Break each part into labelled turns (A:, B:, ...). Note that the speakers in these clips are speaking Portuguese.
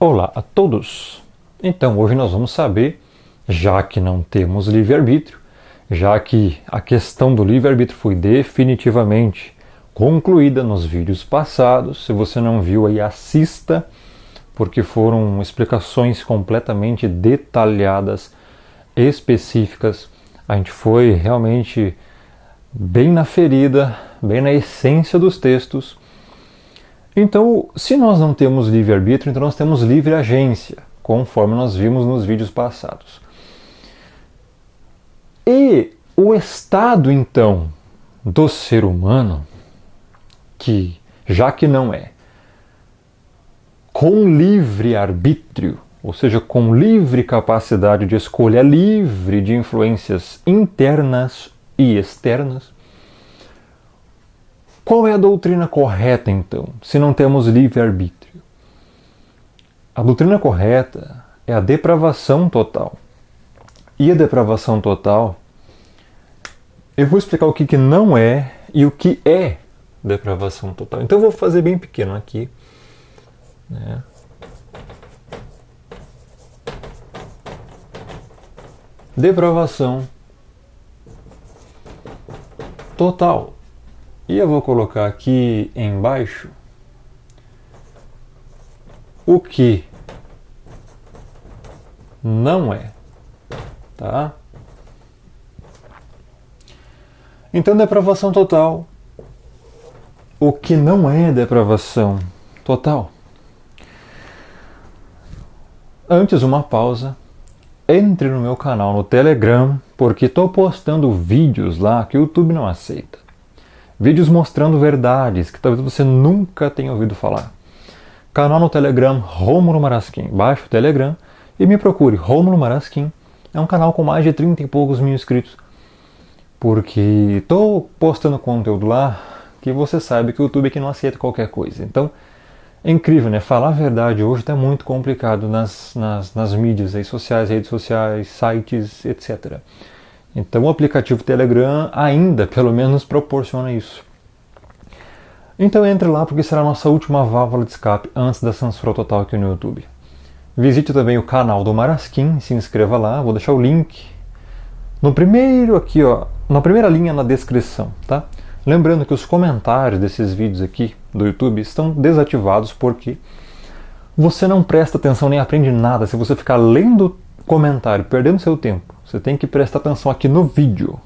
A: Olá a todos! Então, hoje nós vamos saber, já que não temos livre-arbítrio, já que a questão do livre-arbítrio foi definitivamente concluída nos vídeos passados. Se você não viu aí, assista, porque foram explicações completamente detalhadas, específicas. A gente foi realmente bem na ferida, bem na essência dos textos. Então, se nós não temos livre-arbítrio, então nós temos livre agência, conforme nós vimos nos vídeos passados. E o estado, então, do ser humano, que, já que não é com livre-arbítrio, ou seja, com livre capacidade de escolha, livre de influências internas e externas, qual é a doutrina correta, então, se não temos livre-arbítrio? A doutrina correta é a depravação total. E a depravação total, eu vou explicar o que não é e o que é depravação total. Então eu vou fazer bem pequeno aqui, né? Depravação total. E eu vou colocar aqui embaixo o que não é, tá? Então, depravação total. O que não é depravação total? Antes, uma pausa. Entre no meu canal no Telegram, porque estou postando vídeos lá que o YouTube não aceita. Vídeos mostrando verdades que talvez você nunca tenha ouvido falar. Canal no Telegram, Rômulo Marasquim. Baixe o Telegram e me procure. Rômulo Marasquim é um canal com mais de 30 e poucos mil inscritos. Porque estou postando conteúdo lá que você sabe que o YouTube aqui não aceita qualquer coisa. Então, é incrível, né? Falar a verdade hoje está muito complicado nas mídias aí, sociais, redes sociais, sites, etc. Então o aplicativo Telegram ainda, pelo menos, proporciona isso. Então entre lá porque será a nossa última válvula de escape antes da censura total aqui no YouTube. Visite também o canal do Marasquim, se inscreva lá, vou deixar o link no primeiro aqui, ó, na primeira linha na descrição, tá? Lembrando que os comentários desses vídeos aqui do YouTube estão desativados porque você não presta atenção nem aprende nada se você ficar lendo comentário, perdendo seu tempo. Você tem que prestar atenção aqui no vídeo.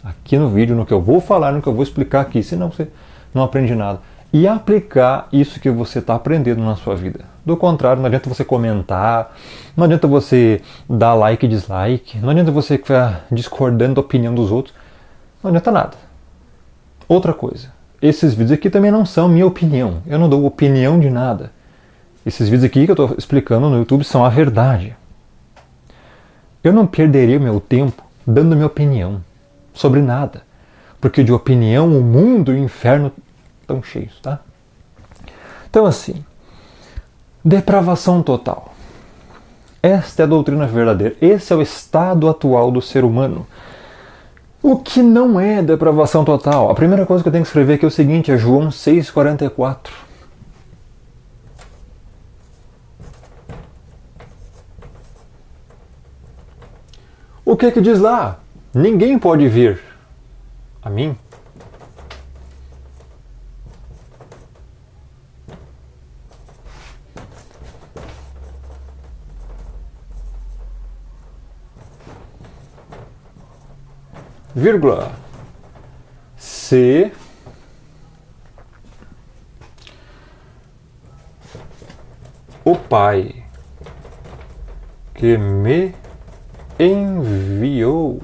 A: Aqui no vídeo, no que eu vou falar, no que eu vou explicar aqui, senão você não aprende nada. E aplicar isso que você está aprendendo na sua vida. Do contrário, não adianta você comentar, não adianta você dar like e dislike, não adianta você ficar discordando da opinião dos outros, não adianta nada. Outra coisa, esses vídeos aqui também não são minha opinião, eu não dou opinião de nada. Esses vídeos aqui que eu estou explicando no YouTube são a verdade. Eu não perderia meu tempo dando minha opinião sobre nada, porque de opinião o mundo e o inferno estão cheios, tá? Então assim, depravação total. Esta é a doutrina verdadeira, esse é o estado atual do ser humano. O que não é depravação total? A primeira coisa que eu tenho que escrever aqui é o seguinte, é João 6,44. O que diz lá? Ninguém pode vir a mim. Vírgula. Se o Pai que me enviou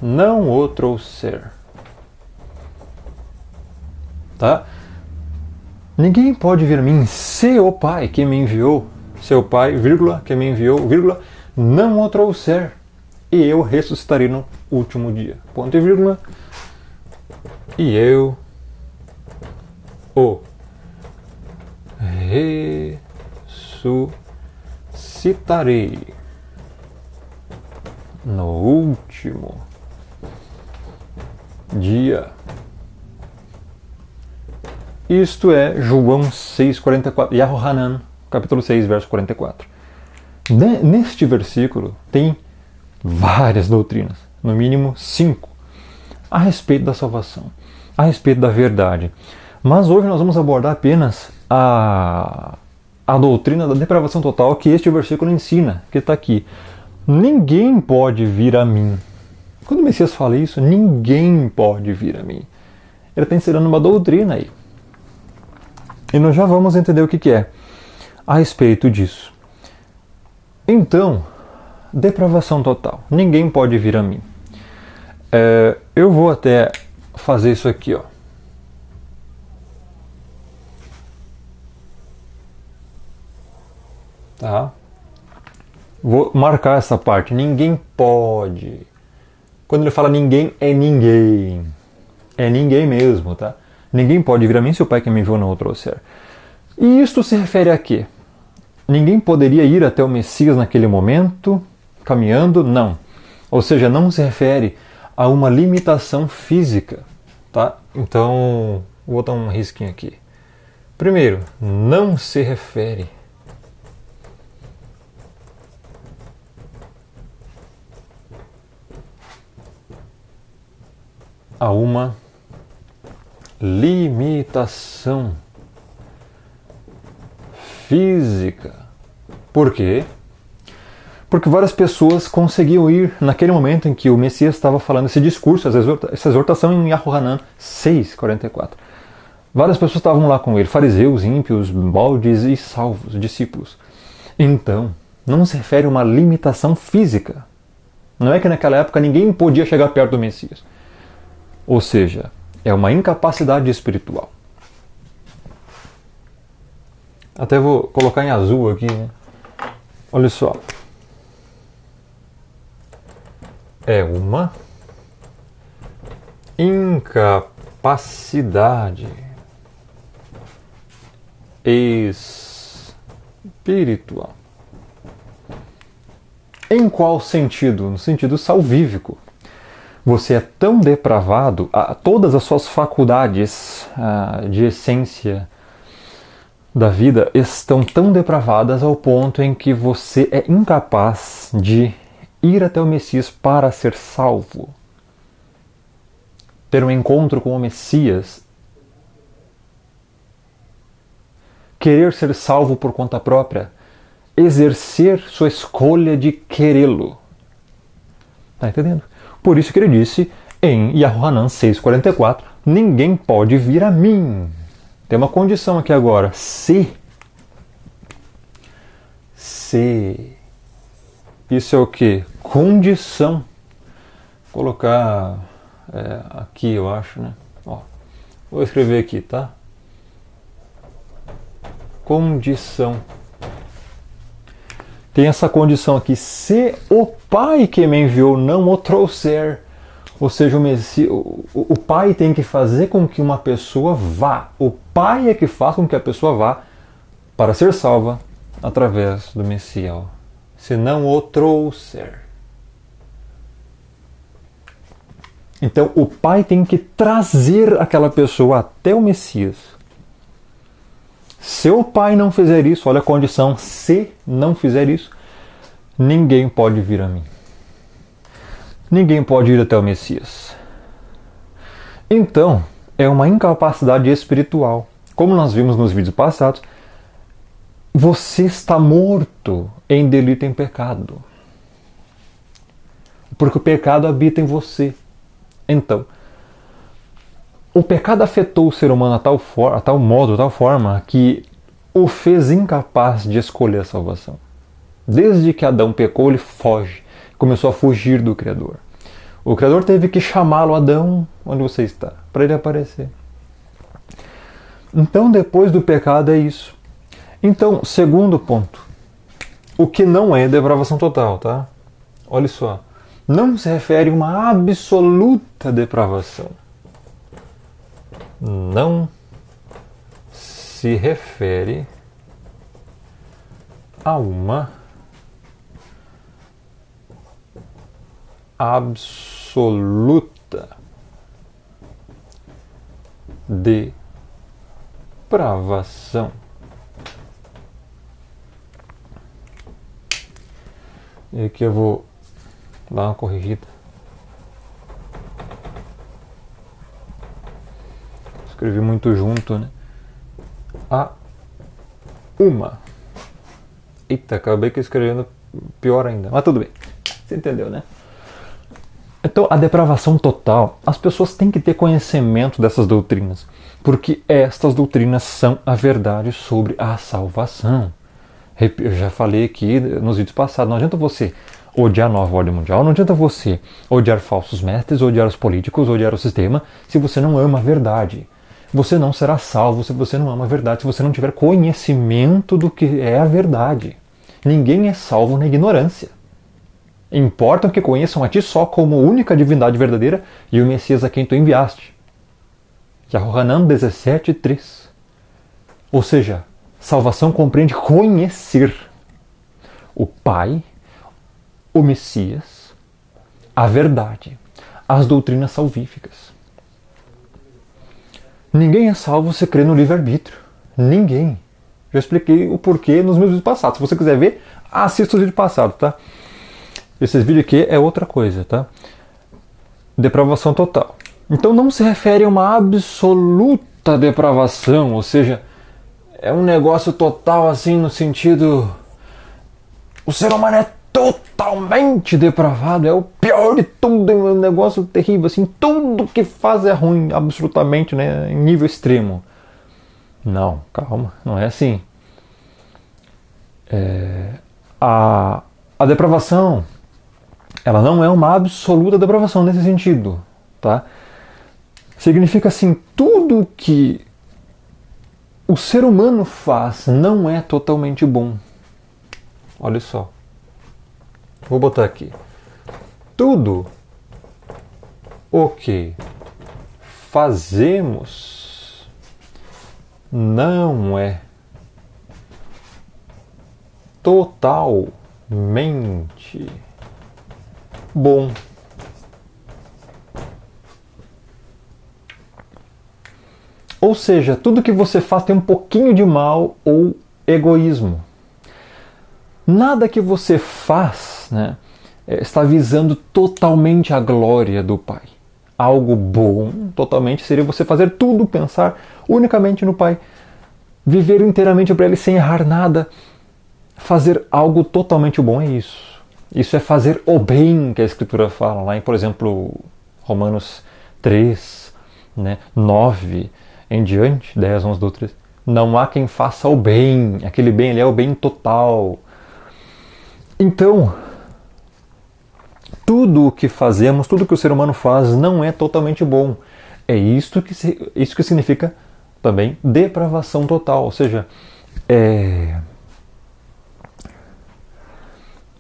A: não o trouxer. Tá? Ninguém pode vir a mim se o Pai que me enviou, seu Pai, vírgula, que me enviou, vírgula, não o trouxer, e eu ressuscitarei no último dia. Ponto e vírgula. E eu o ressuscitarei no último dia. Isto é João 6,44, Yahohanan, capítulo 6, verso 44. Neste versículo tem várias doutrinas, no mínimo 5, a respeito da salvação, a respeito da verdade. Mas hoje nós vamos abordar apenas a doutrina da depravação total que este versículo ensina, que está aqui. Ninguém pode vir a mim. Quando o Messias fala isso, ninguém pode vir a mim. Ele está ensinando uma doutrina aí. E nós já vamos entender o que é a respeito disso. Então, depravação total. Ninguém pode vir a mim. Eu vou até fazer isso aqui, ó. Tá? Vou marcar essa parte. Ninguém pode. Quando ele fala ninguém, é ninguém. É ninguém mesmo, tá? Ninguém pode vir a mim se o Pai que me enviou não o trouxer. E isto se refere a quê? Ninguém poderia ir até o Messias naquele momento, caminhando? Não. Ou seja, não se refere a uma limitação física, tá? Então, vou botar um risquinho aqui. Primeiro, não se refere a uma limitação física. Por quê? Porque várias pessoas conseguiam ir naquele momento em que o Messias estava falando esse discurso, essa exortação em Yahohanan 6,44. Várias pessoas estavam lá com ele, fariseus, ímpios, baldes e salvos, discípulos. Então, não se refere a uma limitação física. Não é que naquela época ninguém podia chegar perto do Messias. Ou seja, é uma incapacidade espiritual. Até vou colocar em azul aqui, né? Olha só. É uma incapacidade espiritual. Em qual sentido? No sentido salvífico. Você é tão depravado, todas as suas faculdades de essência da vida estão tão depravadas ao ponto em que você é incapaz de ir até o Messias para ser salvo. Ter um encontro com o Messias. Querer ser salvo por conta própria. Exercer sua escolha de querê-lo. Está entendendo? Por isso que ele disse em Yahohanan 6,44, ninguém pode vir a mim. Tem uma condição aqui agora. Se. Isso é o quê? Condição. Vou colocar aqui, eu acho, né? Ó, vou escrever aqui, tá? Condição. Tem essa condição aqui. Se o Pai que me enviou não o trouxer. Ou seja, o Pai tem que fazer com que uma pessoa vá. O Pai é que faz com que a pessoa vá para ser salva através do Messias. Se não o trouxer. Então, o Pai tem que trazer aquela pessoa até o Messias. Se o Pai não fizer isso, olha a condição, se não fizer isso, ninguém pode vir a mim. Ninguém pode ir até o Messias. Então, é uma incapacidade espiritual. Como nós vimos nos vídeos passados, você está morto em delito e em pecado. Porque o pecado habita em você. Então, o pecado afetou o ser humano a tal forma, que o fez incapaz de escolher a salvação. Desde que Adão pecou, ele foge. Começou a fugir do Criador. O Criador teve que chamá-lo, Adão, onde você está? Para ele aparecer. Então, depois do pecado é isso. Então, segundo ponto. O que não é depravação total, tá? Olha só. Não se refere a uma absoluta depravação. Não se refere a uma absoluta depravação. E aqui eu vou dar uma corrigida. Escrevi muito junto, né? Eita, acabei que escrevendo pior ainda. Mas tudo bem. Você entendeu, né? Então, a depravação total, as pessoas têm que ter conhecimento dessas doutrinas, porque estas doutrinas são a verdade sobre a salvação. Eu já falei aqui nos vídeos passados, não adianta você odiar a nova ordem mundial, não adianta você odiar falsos mestres, odiar os políticos, odiar o sistema, se você não ama a verdade. Você não será salvo se você não ama a verdade, se você não tiver conhecimento do que é a verdade. Ninguém é salvo na ignorância. Importa que conheçam a ti só como única divindade verdadeira e o Messias a quem tu enviaste. Yohanan 17:3. Ou seja, salvação compreende conhecer o Pai, o Messias, a verdade, as doutrinas salvíficas. Ninguém é salvo se crê no livre-arbítrio. Ninguém. Já expliquei o porquê nos meus vídeos passados. Se você quiser ver, assista os vídeos passados, tá? Esse vídeo aqui é outra coisa, tá? Depravação total. Então não se refere a uma absoluta depravação, ou seja, é um negócio total assim no sentido... O ser humano é totalmente depravado, é o pior de tudo, é um negócio terrível, assim, tudo que faz é ruim, absolutamente, né, em nível extremo. Não, calma, não é assim. A depravação, ela não é uma absoluta depravação nesse sentido, tá? Significa assim, tudo que o ser humano faz não é totalmente bom. Olha só. Vou botar aqui. Tudo o que fazemos não é totalmente bom. Ou seja, tudo que você faz tem um pouquinho de mal ou egoísmo. Nada que você faz, né, está visando totalmente a glória do Pai. Algo bom, totalmente, seria você fazer tudo, pensar unicamente no Pai. Viver inteiramente para Ele sem errar nada. Fazer algo totalmente bom é isso. Isso é fazer o bem, que a Escritura fala lá em, por exemplo, Romanos 3, né, 9 em diante, 10, 11, 12, 13. Não há quem faça o bem. Aquele bem ali é o bem total. Então, tudo o que fazemos, tudo que o ser humano faz não é totalmente bom. É isso que significa também depravação total. Ou seja,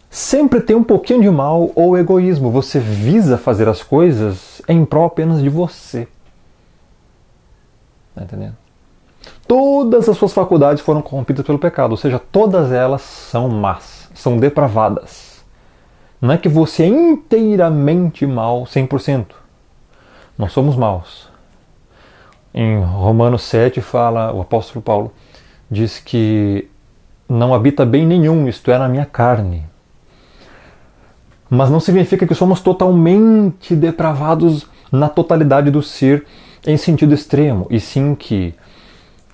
A: sempre tem um pouquinho de mal ou egoísmo. Você visa fazer as coisas em prol apenas de você. Tá entendendo? Todas as suas faculdades foram corrompidas pelo pecado. Ou seja, todas elas são más. São depravadas. Não é que você é inteiramente mal 100%. Nós somos maus. Em Romanos 7 fala, o apóstolo Paulo diz que não habita bem nenhum, isto é, na minha carne. Mas não significa que somos totalmente depravados na totalidade do ser em sentido extremo, e sim que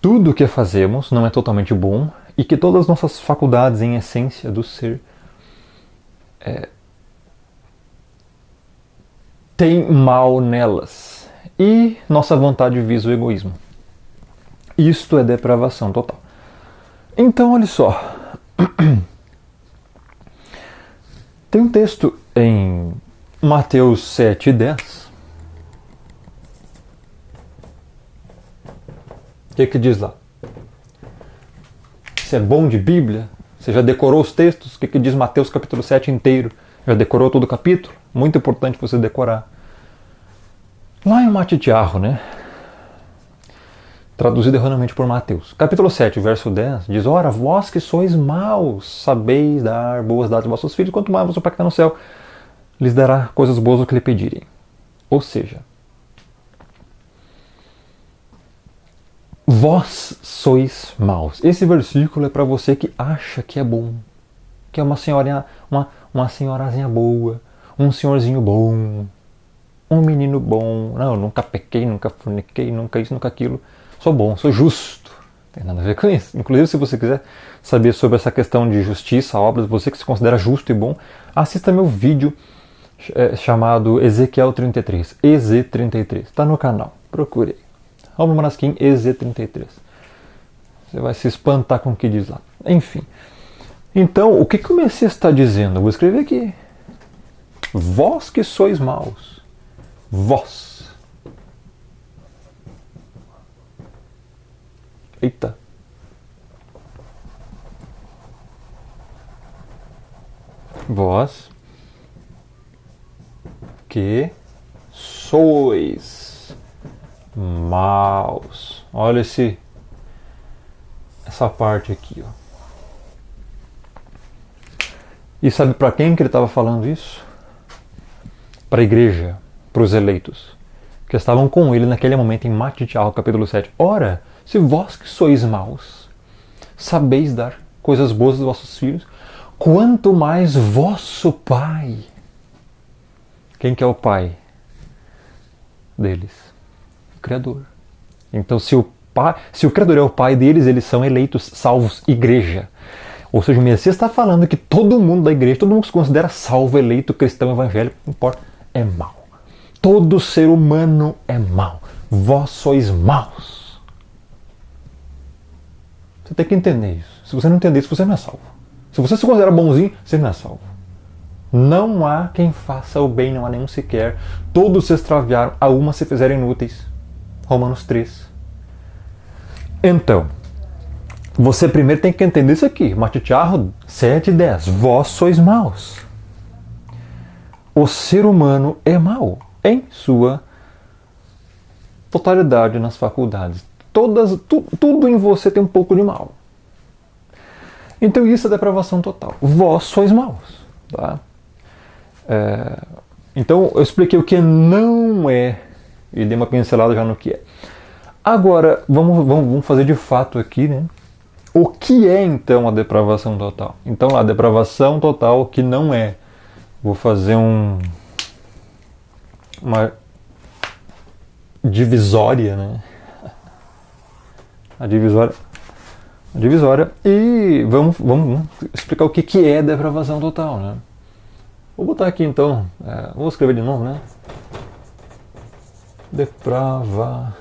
A: tudo o que fazemos não é totalmente bom, e que todas as nossas faculdades em essência do ser tem mal nelas. E nossa vontade visa o egoísmo. Isto é depravação total. Então, olha só. Tem um texto em Mateus 7:10. O que diz lá? Você é bom de Bíblia? Você já decorou os textos? O que diz Mateus capítulo 7 inteiro? Já decorou todo o capítulo? Muito importante você decorar. Lá em Matitiarro, né? Traduzido erroneamente por Mateus. Capítulo 7, verso 10, diz: Ora, vós que sois maus, sabeis dar boas dádivas aos vossos filhos, quanto mais vosso Pai que está no céu lhes dará coisas boas o que lhe pedirem. Ou seja, Vós sois maus. Esse versículo é para você que acha que é bom, que é uma senhorinha, uma senhorazinha boa, um senhorzinho bom, um menino bom. Não, eu nunca pequei, nunca forniquei, nunca isso, nunca aquilo. Sou bom, sou justo. Não tem nada a ver com isso. Inclusive, se você quiser saber sobre essa questão de justiça, obras, você que se considera justo e bom, assista meu vídeo chamado Ezequiel 33, EZ33. Está no canal, procure aí. Romulo Manasquim, EZ33. Você vai se espantar com o que diz lá. Enfim. Então, o que o Messias está dizendo? Eu vou escrever aqui. Vós que sois maus. Vós. Eita. Vós que sois maus. Olha essa parte aqui, ó. E sabe para quem que ele estava falando isso? Para a igreja, para os eleitos, que estavam com ele naquele momento em Matitial, capítulo 7. Ora, se vós que sois maus, sabeis dar coisas boas aos vossos filhos, quanto mais vosso Pai. Quem que é o Pai deles? O Criador. Então, se o Criador é o Pai deles, eles são eleitos, salvos, igreja. Ou seja, o Messias está falando que todo mundo da igreja, todo mundo que se considera salvo, eleito, cristão, evangélico, não importa, é mau. Todo ser humano é mau. Vós sois maus. Você tem que entender isso. Se você não entender isso, você não é salvo. Se você se considera bonzinho, você não é salvo. Não há quem faça o bem, não há nenhum sequer. Todos se extraviaram, a uma se fizeram inúteis. Romanos 3. Então, você primeiro tem que entender isso aqui. Matitiarro 7:10. Vós sois maus. O ser humano é mau em sua totalidade nas faculdades. Tudo em você tem um pouco de mal. Então isso é depravação total. Vós sois maus. Tá? Então eu expliquei o que não é e dei uma pincelada já no que é. Agora vamos fazer de fato aqui, né? O que é então a depravação total? Então a depravação total que não é. Vou fazer uma divisória, né? A divisória e vamos explicar o que é depravação total, né? Vou botar aqui então, vou escrever de novo, né? Depravação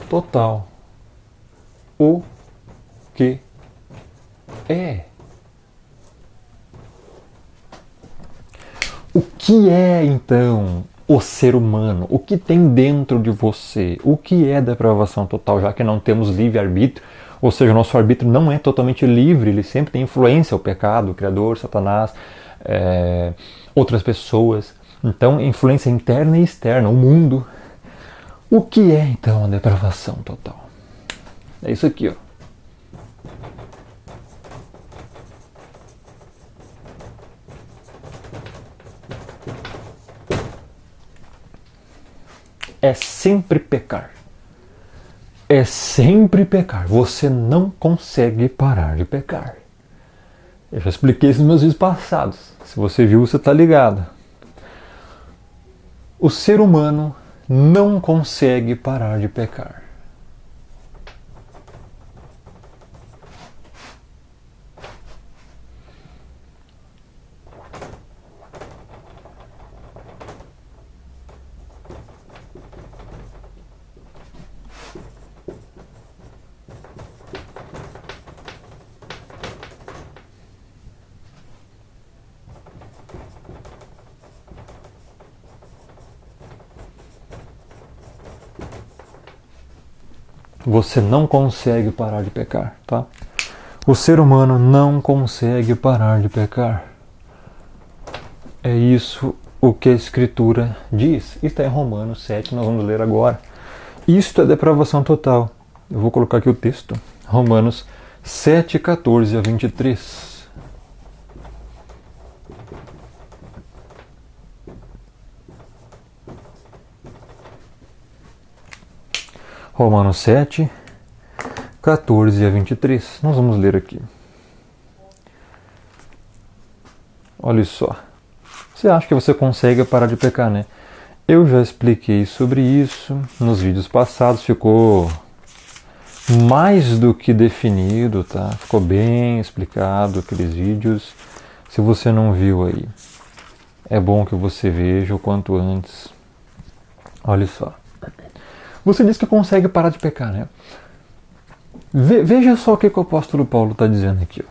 A: total. O que é? O que é então o ser humano? O que tem dentro de você? O que é depravação total, já que não temos livre-arbítrio? Ou seja, o nosso arbítrio não é totalmente livre, ele sempre tem influência, o pecado, o Criador, Satanás, outras pessoas. Então, influência interna e externa, o mundo. O que é então a depravação total? É isso aqui, ó. É sempre pecar. É sempre pecar. Você não consegue parar de pecar. Eu já expliquei isso nos meus vídeos passados. Se você viu, você está ligado. O ser humano não consegue parar de pecar. Você não consegue parar de pecar, tá? O ser humano não consegue parar de pecar. É isso o que a Escritura diz. Está em Romanos 7, nós vamos ler agora. Isto é depravação total. Eu vou colocar aqui o texto. Romanos 7, 14 a 23. Romanos 7, 14 a 23. Nós vamos ler aqui. Olha só. Você acha que você consegue parar de pecar, né? Eu já expliquei sobre isso nos vídeos passados, ficou mais do que definido, tá? Ficou bem explicado aqueles vídeos. Se você não viu aí, é bom que você veja o quanto antes. Olha só. Você diz que consegue parar de pecar, né? Veja só o que o apóstolo Paulo está dizendo aqui.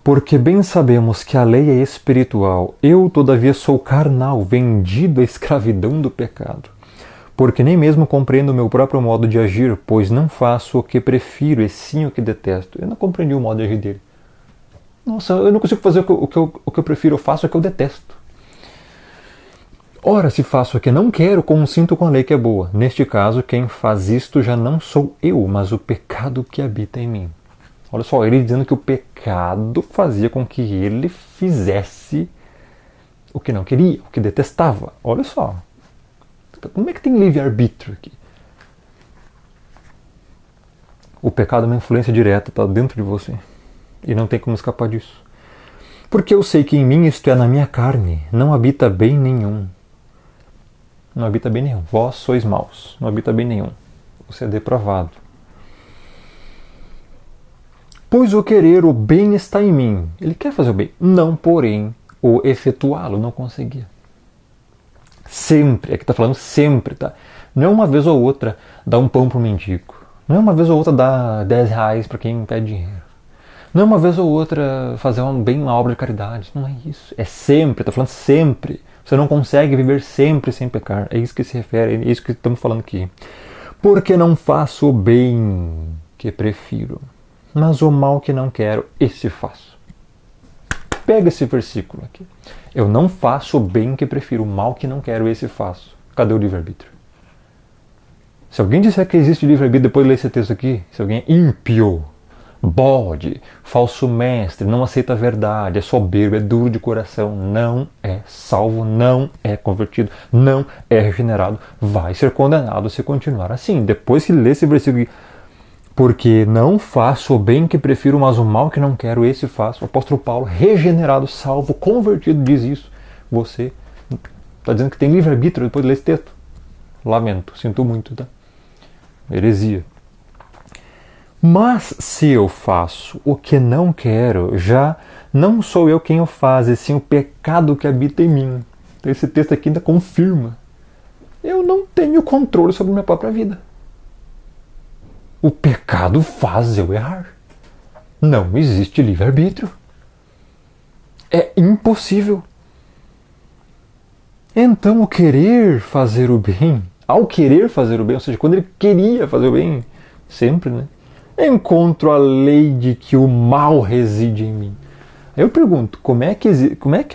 A: Porque bem sabemos que a lei é espiritual, eu todavia sou carnal, vendido à escravidão do pecado. Porque nem mesmo compreendo o meu próprio modo de agir, pois não faço o que prefiro, e sim o que detesto. Eu não compreendi o modo de agir dele. Nossa, eu não consigo fazer o que eu prefiro, eu faço o que eu detesto. Ora, se faço o que não quero, consinto com a lei que é boa. Neste caso, quem faz isto já não sou eu, mas o pecado que habita em mim. Olha só, ele dizendo que o pecado fazia com que ele fizesse o que não queria, o que detestava. Olha só. Como é que tem livre-arbítrio aqui? O pecado é uma influência direta, está dentro de você. E não tem como escapar disso. Porque eu sei que em mim, isto é, na minha carne, não habita bem nenhum. Não habita bem nenhum. Vós sois maus. Não habita bem nenhum. Você é depravado. Pois o querer o bem está em mim. Ele quer fazer o bem. Não, porém, o efetuá-lo não conseguia. Sempre. É que está falando sempre, tá? Não é uma vez ou outra dar um pão para o mendigo. Não é uma vez ou outra dar 10 reais para quem pede dinheiro. Não é uma vez ou outra fazer uma obra de caridade. Não é isso. É sempre. Está falando sempre. Você não consegue viver sempre sem pecar. É isso que se refere. É isso que estamos falando aqui. Porque não faço o bem que prefiro, mas o mal que não quero, esse faço. Pega esse versículo aqui. Eu não faço o bem que prefiro, o mal que não quero, esse faço. Cadê o livre-arbítrio? Se alguém disser que existe livre-arbítrio depois de ler esse texto aqui, se alguém é ímpio, bode, falso mestre, não aceita a verdade, é soberbo, é duro de coração, não é salvo, não é convertido, não é regenerado, vai ser condenado se continuar assim. Depois que ler esse versículo aqui, porque não faço o bem que prefiro, mas o mal que não quero, esse faço. O apóstolo Paulo, regenerado, salvo, convertido, diz isso. Você está dizendo que tem livre-arbítrio depois de ler esse texto? Lamento, sinto muito, tá? Heresia. Mas se eu faço o que não quero, já não sou eu quem o faz, e sim o pecado que habita em mim. Então esse texto aqui ainda confirma. Eu não tenho controle sobre minha própria vida. O pecado faz eu errar. Não existe livre-arbítrio. É impossível. Então o querer fazer o bem, ao querer fazer o bem, ou seja, quando ele queria fazer o bem, sempre, né? Encontro a lei de que o mal reside em mim. Eu pergunto, como é que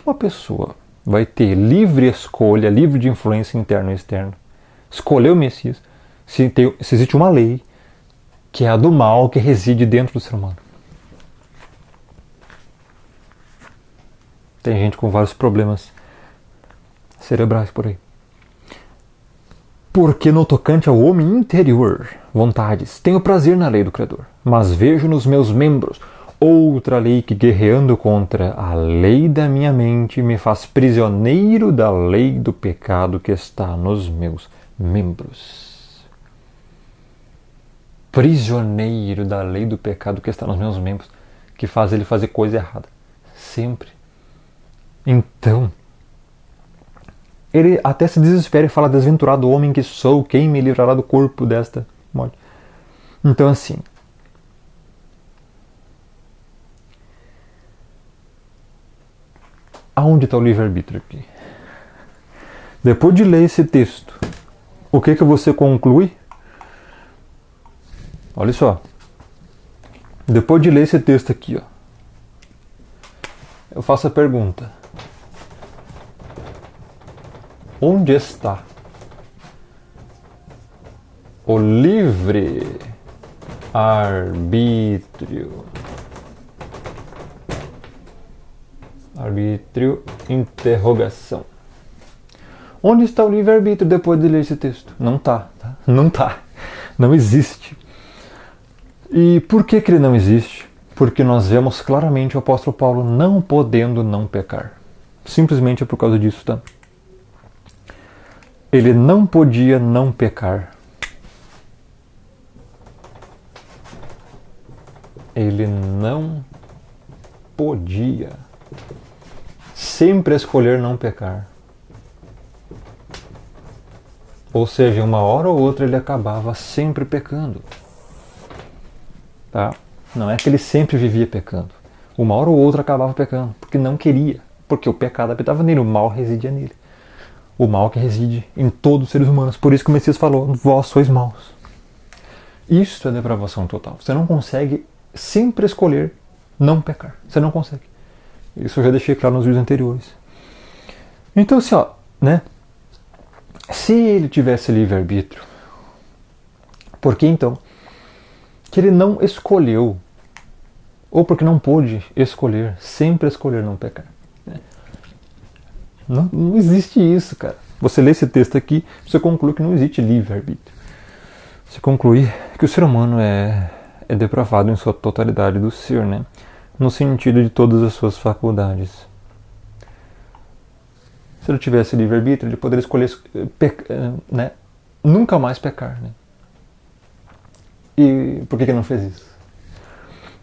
A: uma pessoa vai ter livre escolha, livre de influência interna e externa, escolher o Messias, se existe uma lei que é a do mal que reside dentro do ser humano? Tem gente com vários problemas cerebrais por aí. Porque no tocante ao homem interior, vontades, tenho prazer na lei do Criador, mas vejo nos meus membros outra lei que, guerreando contra a lei da minha mente, me faz prisioneiro da lei do pecado que está nos meus membros. Prisioneiro da lei do pecado que está nos meus membros, que faz ele fazer coisa errada. Sempre. Então, ele até se desespera e fala: desventurado homem que sou, quem me livrará do corpo desta morte? Então, assim, aonde está o livre-arbítrio aqui? Depois de ler esse texto, o que você conclui? Olha só. Depois de ler esse texto aqui, ó, eu faço a pergunta: onde está o livre-arbítrio? Arbítrio, interrogação. Onde está o livre-arbítrio depois de ler esse texto? Não está, tá? Não está. Não existe. E por que ele não existe? Porque nós vemos claramente o apóstolo Paulo não podendo não pecar. Simplesmente é por causa disso, tá? Ele não podia não pecar. Ele não podia sempre escolher não pecar. Ou seja, uma hora ou outra ele acabava sempre pecando. Tá? Não é que ele sempre vivia pecando. Uma hora ou outra acabava pecando, porque não queria. Porque o pecado habitava nele, o mal residia nele. O mal que reside em todos os seres humanos. Por isso que o Messias falou, vós sois maus. Isso é depravação total. Você não consegue sempre escolher não pecar. Você não consegue. Isso eu já deixei claro nos vídeos anteriores. Então assim, ó, né? Se ele tivesse livre-arbítrio, por que então que ele não escolheu, ou porque não pôde escolher, sempre escolher não pecar? Não existe isso, cara. Você lê esse texto aqui, você conclui que não existe livre-arbítrio. Você conclui que o ser humano é depravado em sua totalidade do ser, né? No sentido de todas as suas faculdades. Se ele tivesse livre-arbítrio, ele poderia escolher né? Nunca mais pecar, né? E por que ele não fez isso?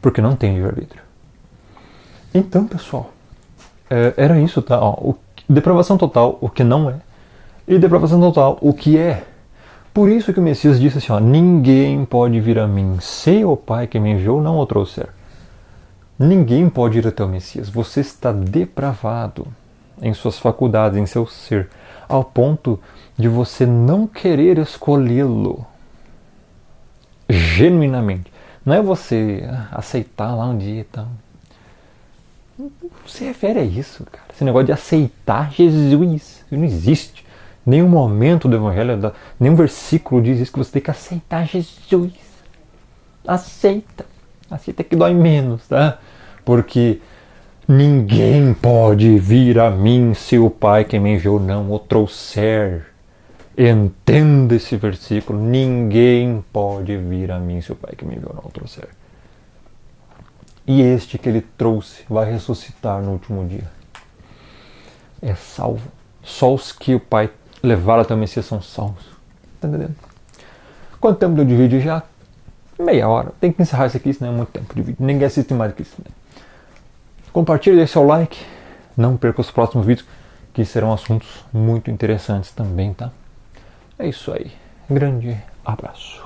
A: Porque não tem livre-arbítrio. Então, pessoal, era isso, tá? Ó, depravação total, o que não é, e depravação total, o que é. Por isso que o Messias disse assim, ó, ninguém pode vir a mim, se o Pai que me enviou não o trouxer. Ninguém pode ir até o Messias. Você está depravado em suas faculdades, em seu ser, ao ponto de você não querer escolhê-lo genuinamente. Não é você aceitar lá um dia e tal. Não se refere a isso, cara. Esse negócio de aceitar Jesus não existe. Nenhum momento do Evangelho, nenhum versículo diz isso, que você tem que aceitar Jesus. Aceita. Aceita que dói menos, tá? Porque ninguém pode vir a mim se o Pai que me enviou não o trouxer. Entenda esse versículo. Ninguém pode vir a mim se o Pai que me enviou não o trouxer. E este que ele trouxe vai ressuscitar no último dia. É salvo. Só os que o Pai levaram até o Messias são salvos. Tá entendendo? Quanto tempo deu de vídeo já? Meia hora. Tem que encerrar isso aqui, senão é muito tempo de vídeo. Ninguém assiste mais do que isso. Né? Compartilhe, deixe seu like. Não perca os próximos vídeos, que serão assuntos muito interessantes também, tá? É isso aí. Grande abraço.